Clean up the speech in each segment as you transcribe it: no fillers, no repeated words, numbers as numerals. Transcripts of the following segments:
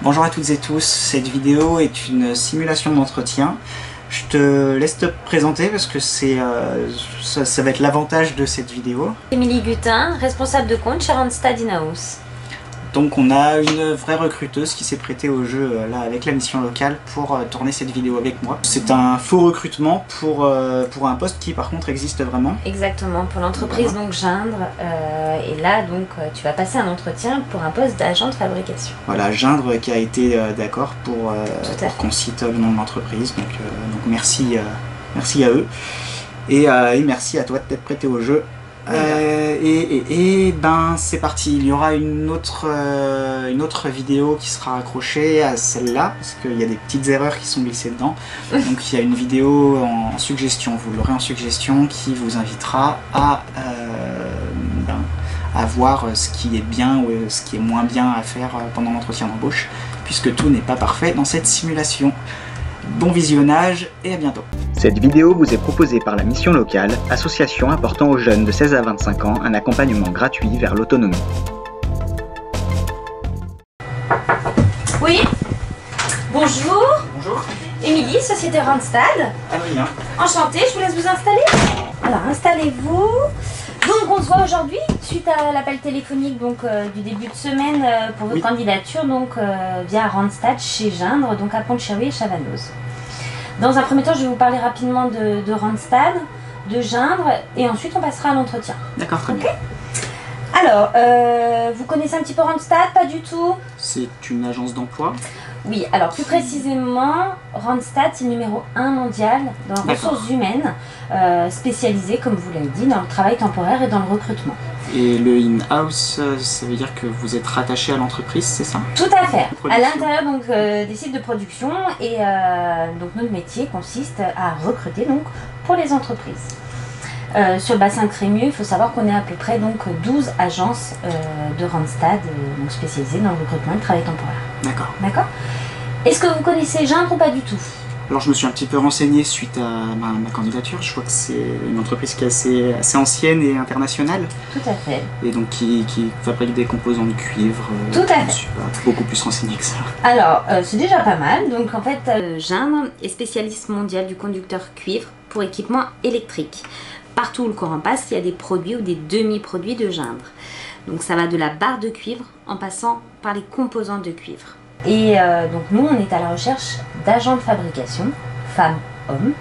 Bonjour à toutes et tous, cette vidéo est une simulation d'entretien. Je te laisse te présenter parce que ça va être l'avantage de cette vidéo. Émilie Gutin, responsable de compte chez Randstad In-House. Donc on a une vraie recruteuse qui s'est prêtée au jeu là avec la mission locale pour tourner cette vidéo avec moi. C'est un faux recrutement pour un poste qui par contre existe vraiment. Exactement, pour l'entreprise donc Gindre. Et là donc tu vas passer un entretien pour un poste d'agent de fabrication. Voilà, Gindre qui a été d'accord pour qu'on cite le nom de l'entreprise. Donc merci à eux. Et merci à toi de t'être prêté au jeu. Ben c'est parti, il y aura une autre vidéo qui sera accrochée à celle-là parce qu'il y a des petites erreurs qui sont glissées dedans. Donc il y a une vidéo en suggestion, vous l'aurez en suggestion, qui vous invitera à voir ce qui est bien ou ce qui est moins bien à faire pendant l'entretien d'embauche, puisque tout n'est pas parfait dans cette simulation. Bon visionnage et à bientôt. Cette vidéo vous est proposée par la Mission Locale, association apportant aux jeunes de 16 à 25 ans un accompagnement gratuit vers l'autonomie. Oui, bonjour. Bonjour. Émilie, société Randstad. Adrien. Enchantée, je vous laisse vous installer. Alors installez-vous. Donc on se voit aujourd'hui suite à l'appel téléphonique du début de semaine pour votre candidature via Randstad chez Gindre, donc à Pont-de-Cherry et Chavanoz. Dans un premier temps, je vais vous parler rapidement de Randstad, de Gindre et ensuite on passera à l'entretien. D'accord, très bien. Alors, vous connaissez un petit peu Randstad? Pas du tout? C'est une agence d'emploi? Oui, alors plus précisément, Randstad c'est le numéro 1 mondial dans les ressources humaines, spécialisé, comme vous l'avez dit, dans le travail temporaire et dans le recrutement. Et le in-house, ça veut dire que vous êtes rattaché à l'entreprise, c'est ça? Tout à fait, à l'intérieur des sites de production et donc notre métier consiste à recruter pour les entreprises. Sur le bassin de Crémieux, il faut savoir qu'on est à peu près 12 agences de Randstad spécialisées dans le recrutement et le travail temporaire. D'accord. D'accord. Est-ce que vous connaissez Gindre ou pas du tout? Alors je me suis un petit peu renseigné suite à ma candidature. Je crois que c'est une entreprise qui est assez ancienne et internationale. Tout à fait. Et donc qui fabrique des composants de cuivre. Tout à fait. Je ne suis pas beaucoup plus renseigné que ça. Alors c'est déjà pas mal. Donc en fait, Gindre est spécialiste mondial du conducteur cuivre pour équipement électrique. Partout où le courant passe, il y a des produits ou des demi-produits de Gindre. Donc ça va de la barre de cuivre en passant par les composants de cuivre. Et donc nous, on est à la recherche d'agents de fabrication, femmes, hommes,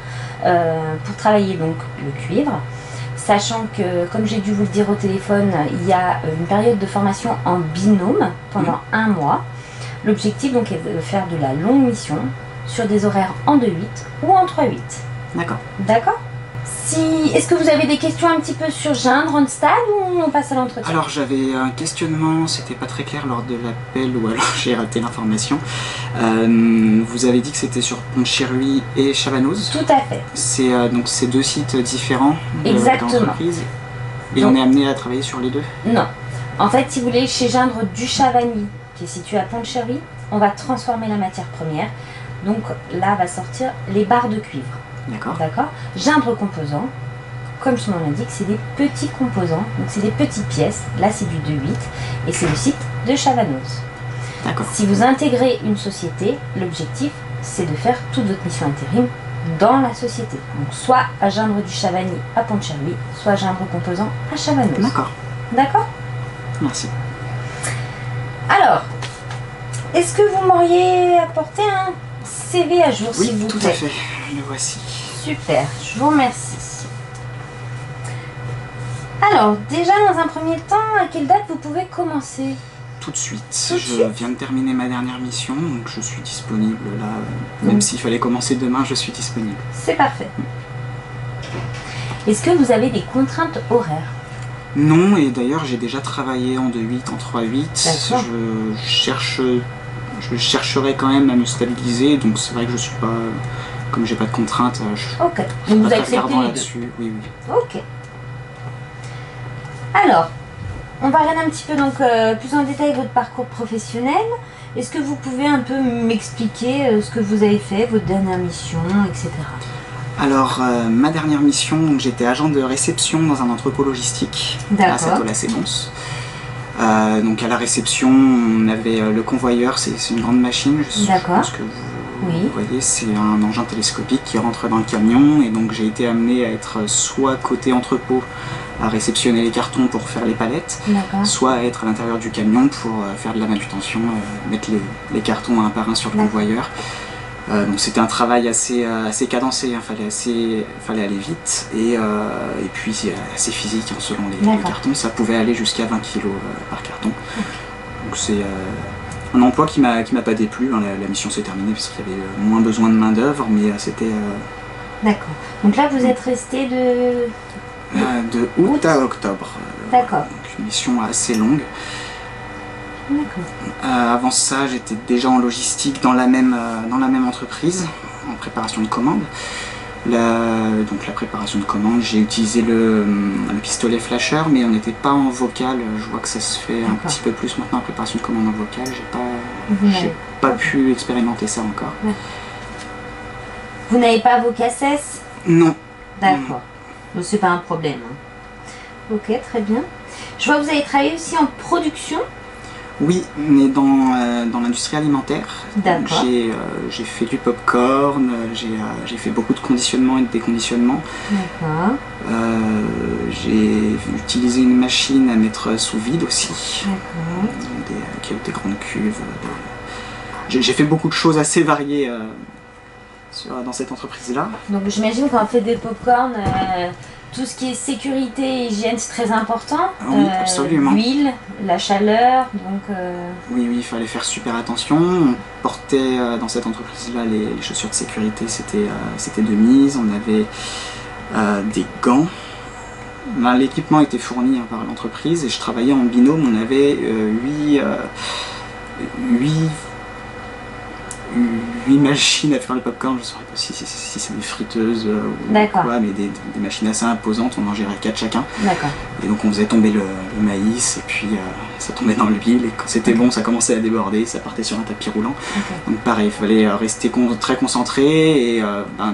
pour travailler le cuivre. Sachant que, comme j'ai dû vous le dire au téléphone, il y a une période de formation en binôme pendant 1 mois. L'objectif est de faire de la longue mission sur des horaires en 2-8 ou en 3-8. D'accord. D'accord. Est-ce que vous avez des questions un petit peu sur Gindre, Randstad ou on passe à l'entretien? Alors j'avais un questionnement, c'était pas très clair lors de l'appel ou alors j'ai raté l'information. Vous avez dit que c'était sur Pont-de-Cherry et Chavanoz? Tout à fait. C'est donc ces 2 sites différents de l'entreprise. Et on est amené à travailler sur les 2? Non. En fait, si vous voulez, chez Gindre du Chavagny, qui est situé à Pont-de-Cherry, on va transformer la matière première. Donc là va sortir les barres de cuivre. D'accord. D'accord. Gindre composants, comme son nom l'indique, c'est des petits composants, donc c'est des petites pièces. Là, c'est du 2-8 et c'est le site de Chavanoz. D'accord. Si vous intégrez une société, l'objectif, c'est de faire toute votre mission intérim dans la société. Donc, soit à Gindre du Chavagny à Pont-de-Cherry, soit à Gindre composants à Chavanoz. D'accord. D'accord. Merci. Alors, est-ce que vous m'auriez apporté un CV à jour, s'il vous plaît? Oui, tout à fait. Le voici. Super, je vous remercie. Alors, déjà dans un premier temps, à quelle date vous pouvez commencer? Tout de suite. Je viens de terminer ma dernière mission, donc je suis disponible là. Même s'il fallait commencer demain, je suis disponible. C'est parfait. Est-ce que vous avez des contraintes horaires? Non, et d'ailleurs j'ai déjà travaillé en 2-8, en 3-8. Je chercherai quand même à me stabiliser, donc c'est vrai que je suis pas... Comme j'ai pas de contraintes, ok. Je Donc suis vous pas acceptez très regardant les là-dessus. Oui, oui. Ok. Alors, on va regarder un petit peu plus en détail votre parcours professionnel. Est-ce que vous pouvez un peu m'expliquer ce que vous avez fait, votre dernière mission, etc. Alors, ma dernière mission, j'étais agent de réception dans un entrepôt logistique à Satola-Sémons. Donc à la réception, on avait le convoyeur, c'est une grande machine, je pense que vous voyez, c'est un engin télescopique qui rentre dans le camion, et donc j'ai été amené à être soit côté entrepôt, à réceptionner les cartons pour faire les palettes, soit à être à l'intérieur du camion pour faire de la manutention, mettre les cartons un par un sur le convoyeur. Donc c'était un travail assez cadencé, hein, fallait aller vite, et puis assez physique, hein, selon les cartons, ça pouvait aller jusqu'à 20 kg par carton. Donc c'est un emploi qui m'a pas déplu, hein. La mission s'est terminée parce qu'il y avait moins besoin de main d'œuvre, mais c'était... D'accord. Donc là vous êtes resté de août à octobre. D'accord. Donc une mission assez longue. Avant ça, j'étais déjà en logistique dans la même entreprise, en préparation de commandes. Donc la préparation de commandes, j'ai utilisé le pistolet flasher, mais on n'était pas en vocal. Je vois que ça se fait un petit peu plus maintenant en préparation de commandes en vocal. J'ai pas pu expérimenter ça encore. Vous n'avez pas vos cassettes? Non. D'accord. Donc c'est pas un problème. Ok, très bien. Je vois que vous avez travaillé aussi en production. Oui, mais dans l'industrie alimentaire. D'accord. J'ai fait du popcorn, j'ai fait beaucoup de conditionnement et de déconditionnement. D'accord. J'ai utilisé une machine à mettre sous vide aussi. D'accord. Qui a des grandes cuves. J'ai fait beaucoup de choses assez variées dans cette entreprise-là. Donc j'imagine quand on fait des popcorn, tout ce qui est sécurité et hygiène, c'est très important. Oui, absolument. L'huile, la chaleur, donc... Oui, il fallait faire super attention. On portait dans cette entreprise-là les chaussures de sécurité, c'était de mise. On avait des gants. L'équipement était fourni, hein, par l'entreprise, et je travaillais en binôme. On avait 8 machines à faire le popcorn. Je ne saurais pas si c'est des friteuses ou quoi, mais des machines assez imposantes. On en gérait 4 chacun. Et donc on faisait tomber le maïs, et puis ça tombait dans l'huile, et quand c'était bon, ça commençait à déborder, ça partait sur un tapis roulant. Donc pareil, il fallait rester très concentré, et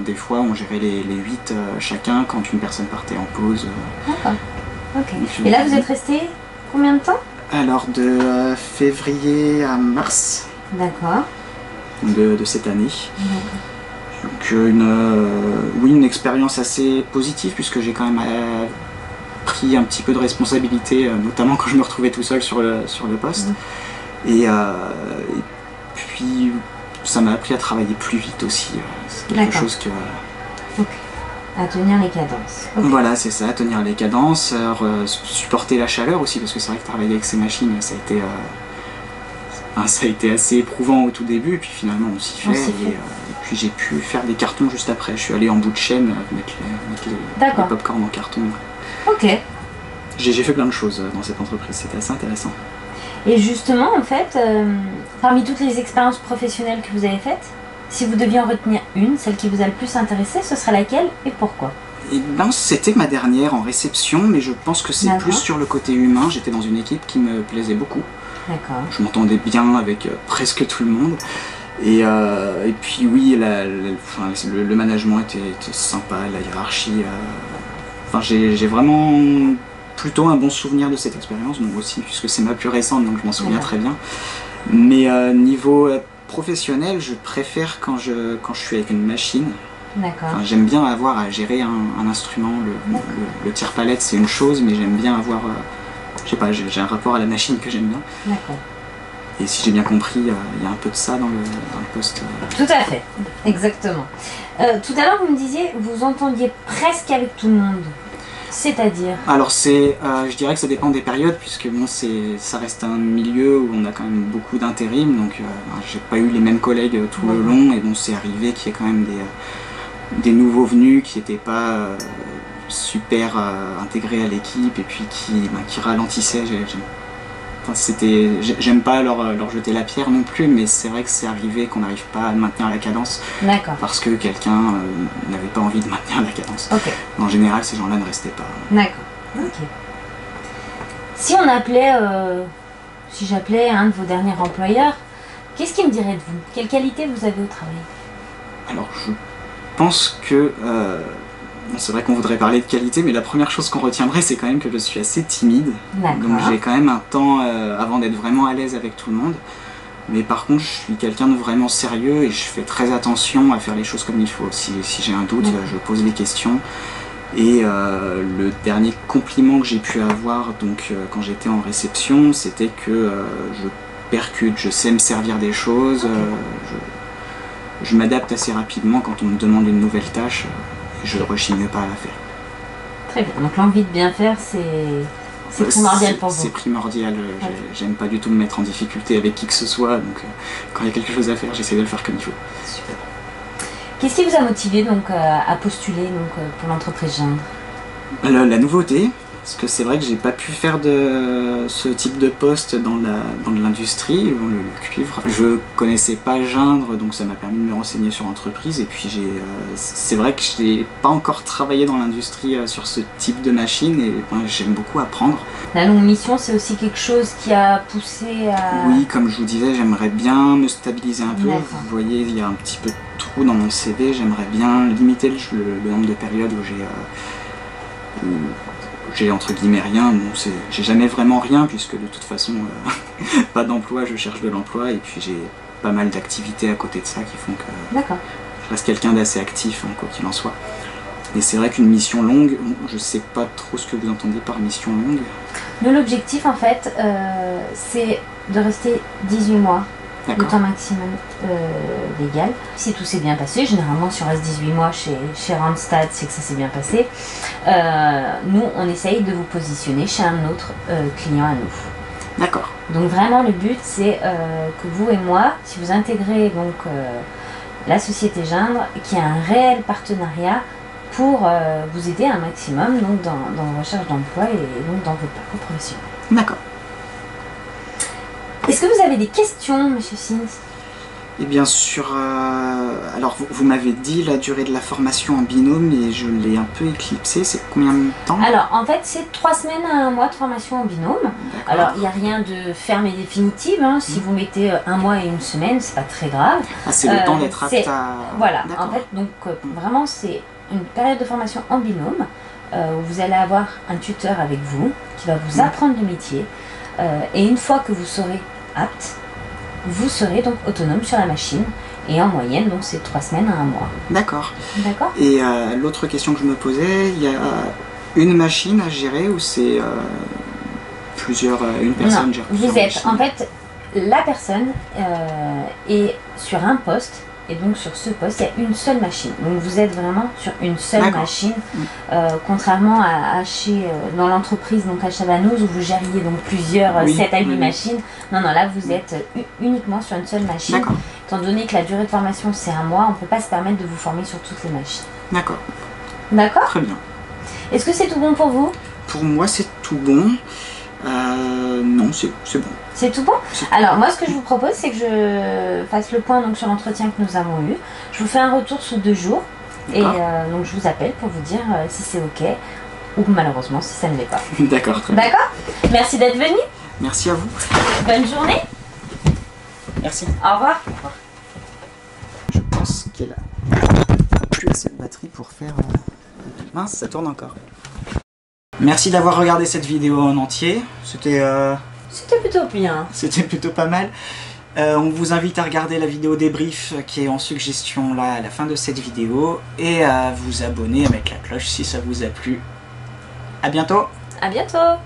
des fois on gérait les 8 chacun quand une personne partait en pause. Et là vous êtes resté combien de temps? Alors de février à mars. D'accord. De cette année. Donc une expérience assez positive, puisque j'ai quand même pris un petit peu de responsabilité, notamment quand je me retrouvais tout seul sur le poste. Et puis ça m'a appris à travailler plus vite aussi. C'est quelque chose que... À tenir les cadences. Voilà, c'est ça, à tenir les cadences, supporter la chaleur aussi, parce que c'est vrai que travailler avec ces machines, ça a été assez éprouvant au tout début, et puis finalement on s'y fait. Et puis j'ai pu faire des cartons juste après. Je suis allé en bout de chaîne mettre les pop-corn en carton. Ok. J'ai fait plein de choses dans cette entreprise, c'était assez intéressant. Et justement, en fait, parmi toutes les expériences professionnelles que vous avez faites, si vous deviez en retenir une, celle qui vous a le plus intéressé, ce serait laquelle et pourquoi? Et c'était ma dernière en réception, mais je pense que c'est plus sur le côté humain. J'étais dans une équipe qui me plaisait beaucoup. Je m'entendais bien avec presque tout le monde. Et puis oui, le management était sympa, la hiérarchie. J'ai vraiment plutôt un bon souvenir de cette expérience, donc aussi puisque c'est ma plus récente, donc je m'en souviens très bien. Mais niveau professionnel, je préfère quand je suis avec une machine. J'aime bien avoir à gérer un instrument. Le tire-palette, c'est une chose, mais j'aime bien avoir... je sais pas, j'ai un rapport à la machine que j'aime bien. Et si j'ai bien compris, il y a un peu de ça dans le poste. Tout à fait, exactement. Tout à l'heure, vous me disiez, vous entendiez presque avec tout le monde. C'est-à-dire? Alors je dirais que ça dépend des périodes, puisque bon, ça reste un milieu où on a quand même beaucoup d'intérim, donc j'ai pas eu les mêmes collègues tout le long, et bon, c'est arrivé qu'il y ait quand même des nouveaux venus qui n'étaient pas super intégrés à l'équipe, et puis qui ralentissaient. J'aime pas leur jeter la pierre non plus, mais c'est vrai que c'est arrivé qu'on n'arrive pas à maintenir la cadence parce que quelqu'un n'avait pas envie de maintenir la cadence. En général, ces gens-là ne restaient pas. Si j'appelais un de vos derniers employeurs, qu'est-ce qu'il me dirait de vous? Quelle qualité vous avez au travail? Alors, je pense que Bon, c'est vrai qu'on voudrait parler de qualité, mais la première chose qu'on retiendrait, c'est quand même que je suis assez timide. Donc j'ai quand même un temps avant d'être vraiment à l'aise avec tout le monde. Mais par contre, je suis quelqu'un de vraiment sérieux et je fais très attention à faire les choses comme il faut. Si j'ai un doute, je pose les questions. Et le dernier compliment que j'ai pu avoir donc, quand j'étais en réception, c'était que je percute, je sais me servir des choses. Je m'adapte assez rapidement quand on me demande une nouvelle tâche. Je ne rechigne pas à la faire. Très bien, donc l'envie de bien faire, c'est primordial pour vous. C'est primordial, j'aime pas du tout me mettre en difficulté avec qui que ce soit, donc quand il y a quelque chose à faire, j'essaie de le faire comme il faut. Super. Qu'est-ce qui vous a motivé donc, à postuler pour l'entreprise Geindre? La nouveauté, parce que c'est vrai que j'ai pas pu faire de ce type de poste dans l'industrie, le cuivre. Je connaissais pas Geindre, donc ça m'a permis de me renseigner sur l'entreprise. Et puis c'est vrai que je n'ai pas encore travaillé dans l'industrie sur ce type de machine et j'aime beaucoup apprendre. La longue mission, c'est aussi quelque chose qui a poussé à... Oui, comme je vous disais, j'aimerais bien me stabiliser un peu. Vous voyez, il y a un petit peu de trou dans mon CV. J'aimerais bien limiter le nombre de périodes où j'ai entre guillemets rien. Bon, j'ai jamais vraiment rien puisque de toute façon, pas d'emploi, je cherche de l'emploi et puis j'ai pas mal d'activités à côté de ça qui font que je reste quelqu'un d'assez actif, quoi qu'il en soit. Et c'est vrai qu'une mission longue, je sais pas trop ce que vous entendez par mission longue. L'objectif en fait, c'est de rester 18 mois, le temps maximum légal. Si tout s'est bien passé, généralement si on reste 18 mois chez Randstad, c'est que ça s'est bien passé. Nous, on essaye de vous positionner chez un autre client à nous. D'accord. Donc vraiment le but c'est que vous et moi, si vous intégrez donc la société Geindre, qui a un réel partenariat pour vous aider un maximum donc, dans vos recherches d'emploi et donc dans votre parcours professionnel. D'accord. Est-ce que vous avez des questions, Monsieur Sins? Et bien sûr, alors vous m'avez dit la durée de la formation en binôme et je l'ai un peu éclipsé, c'est combien de temps? Alors en fait c'est 3 semaines à 1 mois de formation en binôme. Alors il n'y a rien de ferme et définitive, hein. Si vous mettez 1 mois et 1 semaine, c'est pas très grave. Ah, c'est le temps d'être apte à... Voilà, en fait donc vraiment c'est une période de formation en binôme où vous allez avoir un tuteur avec vous qui va vous apprendre le métier et une fois que vous serez apte, vous serez donc autonome sur la machine et en moyenne donc c'est 3 semaines à 1 mois. D'accord. D'accord. Et l'autre question que je me posais, il y a une machine à gérer ou c'est une personne gère plusieurs vous êtes machines? en fait la personne est sur un poste. Et donc sur ce poste, il y a une seule machine. Donc vous êtes vraiment sur une seule machine, contrairement à dans l'entreprise donc à Chabanous où vous gériez donc plusieurs 7 à 8 machines. Non, là vous êtes uniquement sur une seule machine. Étant donné que la durée de formation c'est 1 mois, on ne peut pas se permettre de vous former sur toutes les machines. D'accord. D'accord. Très bien. Est-ce que c'est tout bon pour vous? Pour moi c'est tout bon. Non, c'est bon. C'est tout bon? Alors moi ce que je vous propose c'est que je fasse le point donc, sur l'entretien que nous avons eu. Je vous fais un retour sous 2 jours et donc je vous appelle pour vous dire si c'est ok ou malheureusement si ça ne l'est pas. D'accord, très bien. D'accord? Merci d'être venu. Merci à vous. Bonne journée. Merci. Au revoir. Au revoir. Je pense qu'elle a plus assez de batterie pour faire... Mince, ça tourne encore. Merci d'avoir regardé cette vidéo en entier. C'était plutôt bien. C'était plutôt pas mal. On vous invite à regarder la vidéo débrief qui est en suggestion là à la fin de cette vidéo et à vous abonner, à mettre la cloche si ça vous a plu. À bientôt. À bientôt.